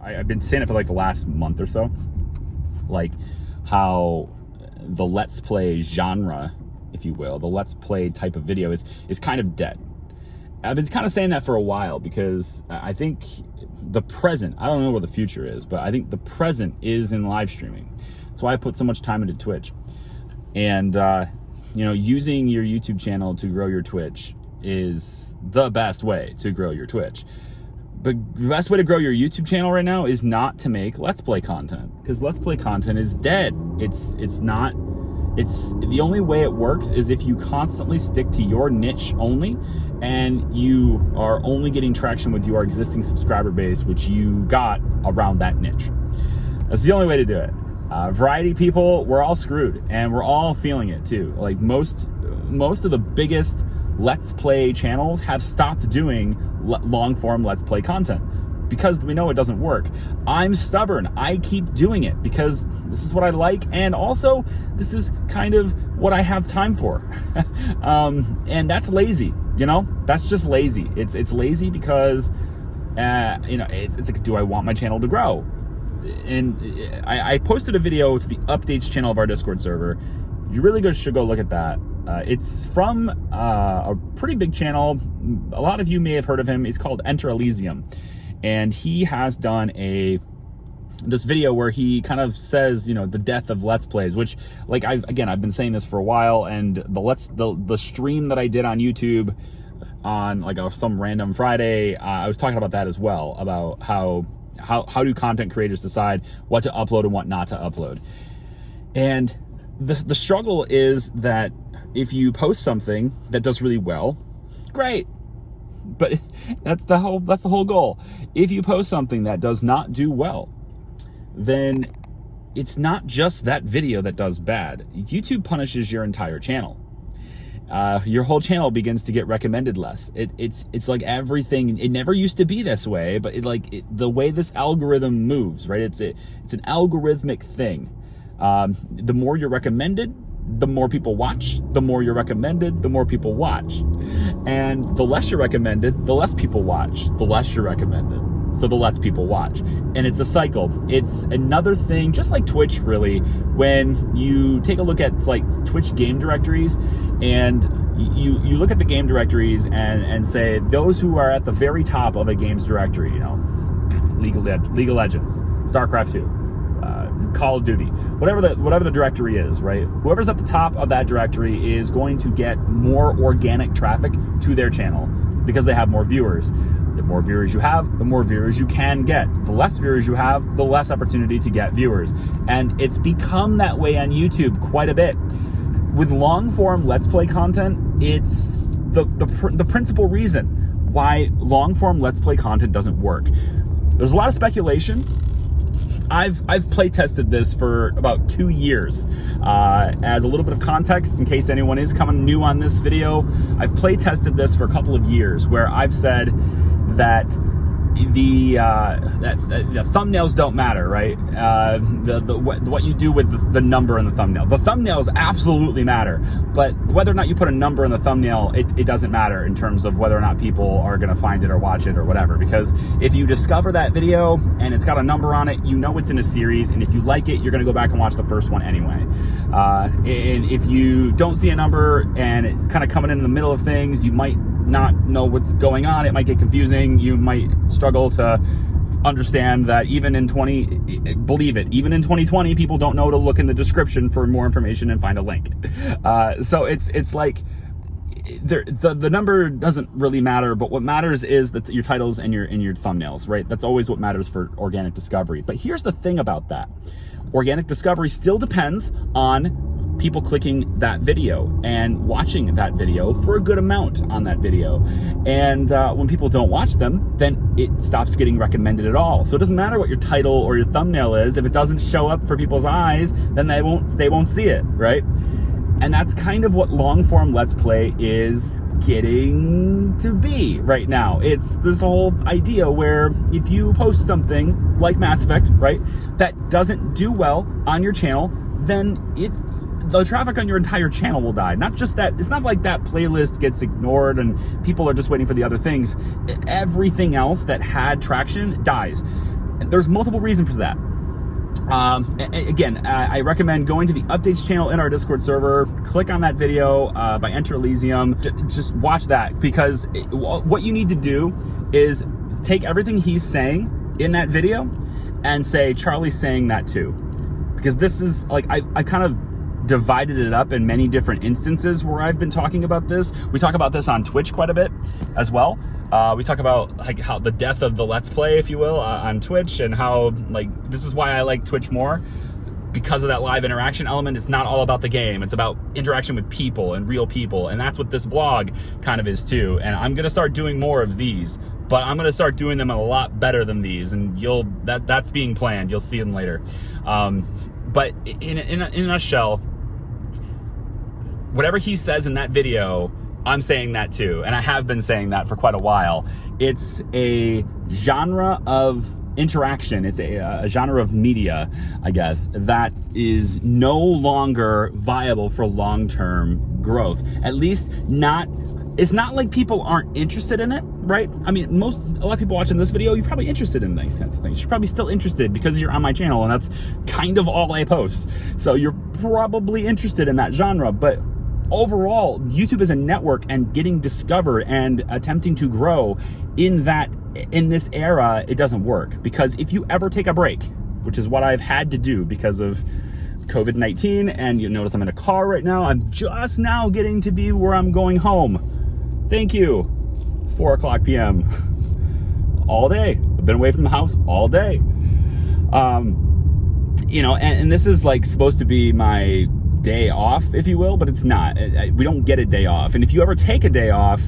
I've been saying it for like the last month or so, like how the Let's Play genre, if you will, the Let's Play type of video is kind of dead. I've been kind of saying that for a while because I think the present, I don't know where the future is, but I think the present is in live streaming. That's why I put so much time into Twitch. And, you know, using your YouTube channel to grow your Twitch is the best way to grow your Twitch. But the best way to grow your YouTube channel right now is not to make Let's Play content, because Let's Play content is dead. It's the only way it works is if you constantly stick to your niche only, and you are only getting traction with your existing subscriber base, which you got around that niche. That's the only way to do it. Variety people, we're all screwed, and we're all feeling it too. Like most of the biggest Let's Play channels have stopped doing long form Let's Play content because we know it doesn't work. I'm stubborn. I keep doing it because this is what I like, and also this is kind of what I have time for. And that's lazy, you know? That's just lazy. It's lazy because you know, it's like, do I want my channel to grow? And I posted a video to the updates channel of our Discord server. You really should go look at that. It's from a pretty big channel. A lot of you may have heard of him. He's called Enter Elysium. And he has done this video where he kind of says, you know, the death of Let's Plays, which, like, I've been saying this for a while, and the stream that I did on YouTube on like some random Friday, I was talking about that as well, about how do content creators decide what to upload and what not to upload. And the struggle is that if you post something that does really well, great. But that's the whole goal. If you post something that does not do well, then it's not just that video that does bad. YouTube punishes your entire channel. Your whole channel begins to get recommended less. It's like everything. It never used to be this way, but the way this algorithm moves, right? It's an algorithmic thing. The more you're recommended, the more people watch. The more you're recommended, the more people watch. And the less you're recommended, the less people watch. The less you're recommended, so the less people watch. And it's a cycle. It's another thing, just like Twitch, really, when you take a look at like Twitch game directories, and you look at the game directories and say those who are at the very top of a game's directory, you know, League of Legends, StarCraft 2, Call of Duty, whatever the directory is, right? Whoever's at the top of that directory is going to get more organic traffic to their channel because they have more viewers. The more viewers you have, the more viewers you can get. The less viewers you have, the less opportunity to get viewers. And it's become that way on YouTube quite a bit. With long form Let's Play content, it's the principal reason why long form Let's Play content doesn't work. There's a lot of speculation. I've play tested this for about 2 years. As a little bit of context, in case anyone is coming new on this video, I've play tested this for a couple of years, where I've said that the thumbnails don't matter, right? What you do with the number in the thumbnail. The thumbnails absolutely matter, but whether or not you put a number in the thumbnail, it doesn't matter in terms of whether or not people are gonna find it or watch it or whatever. Because if you discover that video and it's got a number on it, you know it's in a series, and if you like it, you're gonna go back and watch the first one anyway. And if you don't see a number and it's kind of coming in the middle of things, you might not know what's going on. It might get confusing. You might struggle to understand that even in 2020, people don't know to look in the description for more information and find a link. So it's like the number doesn't really matter, but what matters is that your titles and your thumbnails, right? That's always what matters for organic discovery. But here's the thing about that. Organic discovery still depends on people clicking that video and watching that video for a good amount on that video. And when people don't watch them, then it stops getting recommended at all. So it doesn't matter what your title or your thumbnail is. If it doesn't show up for people's eyes, then they won't see it, right? And that's kind of what long form Let's Play is getting to be right now. It's this whole idea where if you post something like Mass Effect, right, that doesn't do well on your channel, then the traffic on your entire channel will die. Not just that, it's not like that playlist gets ignored and people are just waiting for the other things. Everything else that had traction dies. There's multiple reasons for that. Again, I recommend going to the updates channel in our Discord server, click on that video by Enter Elysium, just watch that, because what you need to do is take everything he's saying in that video and say, Charlie's saying that too. Because this is like, I kind of divided it up in many different instances where I've been talking about this. We talk about this on Twitch quite a bit as well. We talk about like how the death of the Let's Play, if you will, on Twitch, and how like this is why I like Twitch more, because of that live interaction element. It's not all about the game. It's about interaction with people and real people, and that's what this vlog kind of is too. And I'm gonna start doing more of these, but I'm gonna start doing them a lot better than these, and that's being planned. You'll see them later. But in a nutshell, whatever he says in that video, I'm saying that too, and I have been saying that for quite a while. It's a genre of interaction, it's a genre of media, I guess, that is no longer viable for long-term growth. At least not, it's not like people aren't interested in it, right? I mean, a lot of people watching this video, you're probably interested in these kinds of things. You're probably still interested because you're on my channel, and that's kind of all I post. So you're probably interested in that genre, but overall, YouTube as a network and getting discovered and attempting to grow in this era, it doesn't work. Because if you ever take a break, which is what I've had to do because of COVID-19, and you notice I'm in a car right now, I'm just now getting to be where I'm going home. Thank you. 4 o'clock p.m. all day. I've been away from the house all day. You know, and this is like supposed to be my day off, if you will, but it's not. We don't get a day off. And if you ever take a day off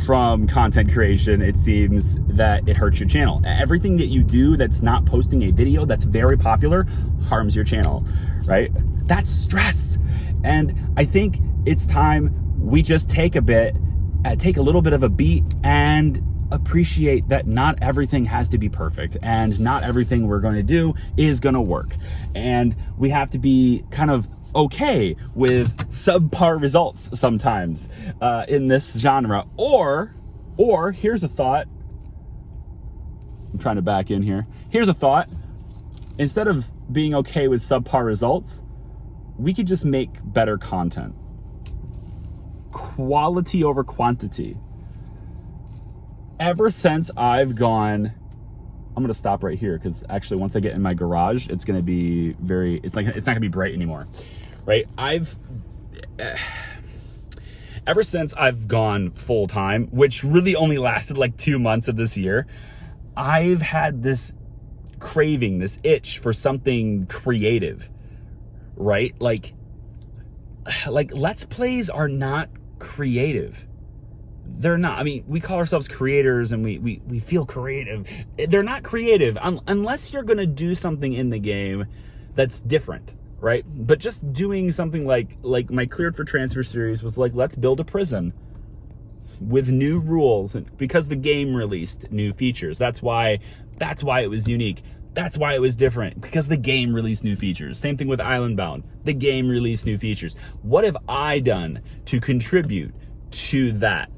from content creation, it seems that it hurts your channel. Everything that you do that's not posting a video that's very popular harms your channel, right? That's stress. And I think it's time we just take a little bit of a beat and appreciate that not everything has to be perfect, and not everything we're going to do is going to work. And we have to be kind of okay with subpar results sometimes in this genre. Or here's a thought. I'm trying to back in here. Here's a thought. Instead of being okay with subpar results, we could just make better content. Quality over quantity. Ever since I've gone, I'm gonna stop right here, because actually once I get in my garage, it's gonna be it's not gonna be bright anymore, right? Ever since I've gone full time, which really only lasted like 2 months of this year, I've had this craving, this itch for something creative, right? Like Let's Plays are not creative. They're not. I mean, we call ourselves creators and we feel creative. They're not creative unless you're going to do something in the game that's different, right? But just doing something like my Cleared for Transfer series was like, let's build a prison with new rules, and because the game released new features. That's why it was unique. That's why it was different, because the game released new features. Same thing with Island Bound. The game released new features. What have I done to contribute to that?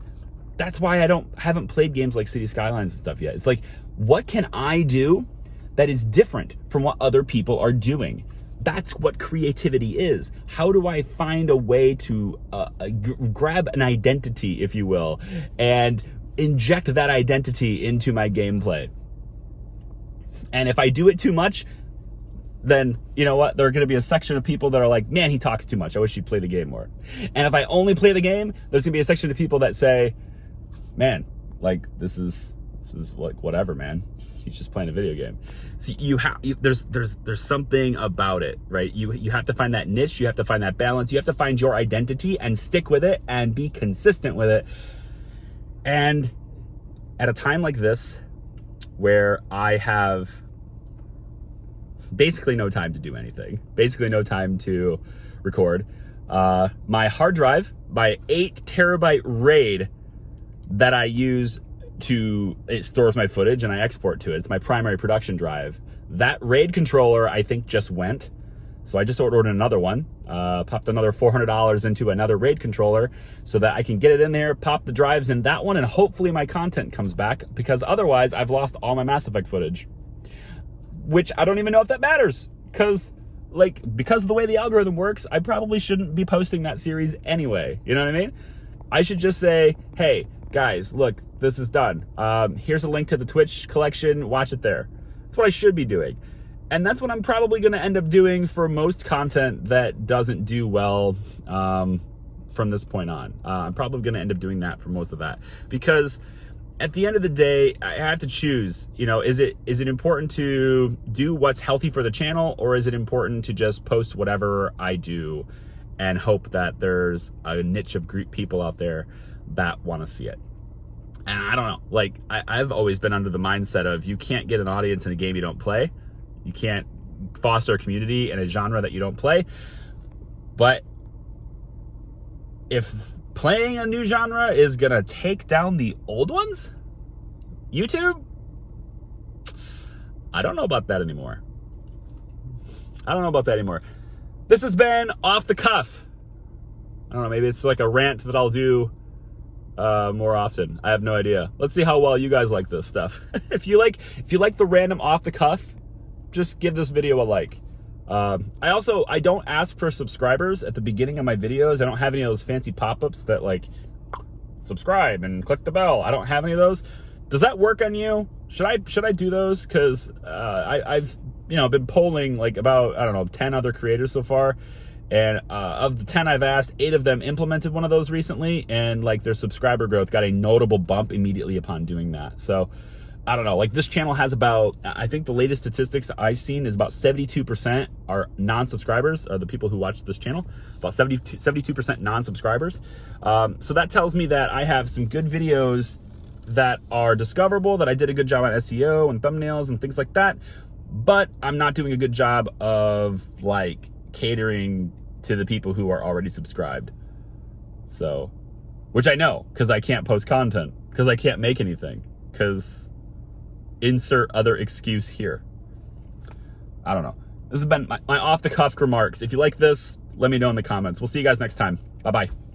That's why I haven't played games like City Skylines and stuff yet. It's like, what can I do that is different from what other people are doing? That's what creativity is. How do I find a way to grab an identity, if you will, and inject that identity into my gameplay? And if I do it too much, then you know what? There are going to be a section of people that are like, man, he talks too much. I wish he'd play the game more. And if I only play the game, there's going to be a section of people that say, man, like this is like whatever, man. He's just playing a video game. So there's something about it, right? You have to find that niche. You have to find that balance. You have to find your identity and stick with it and be consistent with it. And at a time like this, where I have basically no time to do anything, basically no time to record, my hard drive, my 8 terabyte RAID that I use it stores my footage and I export to it. It's my primary production drive. That RAID controller, I think, just went. So I just ordered another one, popped another $400 into another RAID controller so that I can get it in there, pop the drives in that one, and hopefully my content comes back, because otherwise I've lost all my Mass Effect footage. which I don't even know if that matters, because of the way the algorithm works, I probably shouldn't be posting that series anyway. You know what I mean? I should just say, hey, guys, look, this is done. Here's a link to the Twitch collection. Watch it there. That's what I should be doing. And that's what I'm probably going to end up doing for most content that doesn't do well from this point on. I'm probably going to end up doing that for most of that. Because at the end of the day, I have to choose, you know, is it important to do what's healthy for the channel, or is it important to just post whatever I do and hope that there's a niche of people out there that want to see it? And I don't know, like, I've always been under the mindset of you can't get an audience in a game you don't play. You can't foster a community in a genre that you don't play. But if playing a new genre is gonna take down the old ones, YouTube, I don't know about that anymore. This has been Off the Cuff. I don't know, maybe it's like a rant that I'll do more often. I have no idea. Let's see how well you guys like this stuff. If you like the random off the cuff, just give this video a like. I don't ask for subscribers at the beginning of my videos. I don't have any of those fancy pop-ups that like subscribe and click the bell. I don't have any of those. Does that work on you? Should I do those? Because I've been polling like about, I don't know, 10 other creators so far. And of the 10 I've asked, 8 of them implemented one of those recently, and like their subscriber growth got a notable bump immediately upon doing that. So I don't know, like this channel has about, I think the latest statistics I've seen is about 72% are non-subscribers, are the people who watch this channel, about 72% non-subscribers. So that tells me that I have some good videos that are discoverable, that I did a good job on SEO and thumbnails and things like that, but I'm not doing a good job of like catering to the people who are already subscribed. So, which I know, because I can't post content, because I can't make anything, because insert other excuse here. I don't know. This has been my off-the-cuff remarks. If you like this, let me know in the comments. We'll see you guys next time. Bye-bye.